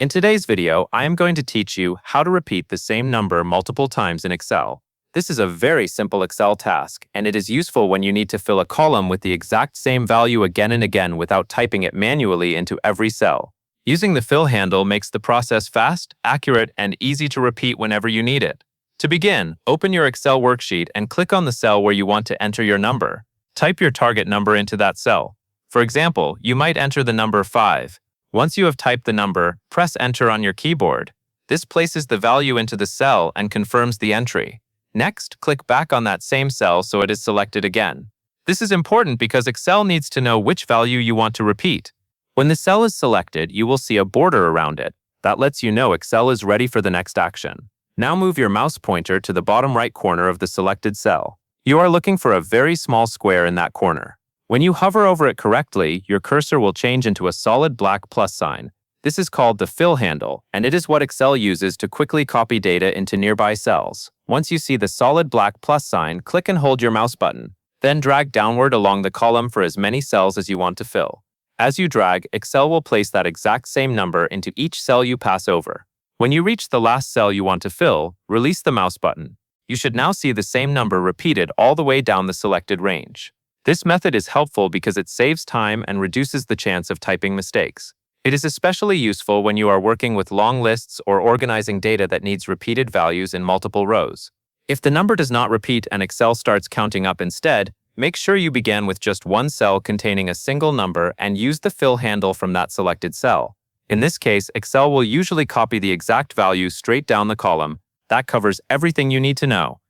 In today's video, I am going to teach you how to repeat the same number multiple times in Excel. This is a very simple Excel task, and it is useful when you need to fill a column with the exact same value again and again without typing it manually into every cell. Using the fill handle makes the process fast, accurate, and easy to repeat whenever you need it. To begin, open your Excel worksheet and click on the cell where you want to enter your number. Type your target number into that cell. For example, you might enter the number 5. Once you have typed the number, press Enter on your keyboard. This places the value into the cell and confirms the entry. Next, click back on that same cell so it is selected again. This is important because Excel needs to know which value you want to repeat. When the cell is selected, you will see a border around it. That lets you know Excel is ready for the next action. Now move your mouse pointer to the bottom right corner of the selected cell. You are looking for a very small square in that corner. When you hover over it correctly, your cursor will change into a solid black plus sign. This is called the fill handle, and it is what Excel uses to quickly copy data into nearby cells. Once you see the solid black plus sign, click and hold your mouse button. Then drag downward along the column for as many cells as you want to fill. As you drag, Excel will place that exact same number into each cell you pass over. When you reach the last cell you want to fill, release the mouse button. You should now see the same number repeated all the way down the selected range. This method is helpful because it saves time and reduces the chance of typing mistakes. It is especially useful when you are working with long lists or organizing data that needs repeated values in multiple rows. If the number does not repeat and Excel starts counting up instead, make sure you begin with just one cell containing a single number and use the fill handle from that selected cell. In this case, Excel will usually copy the exact value straight down the column. That covers everything you need to know.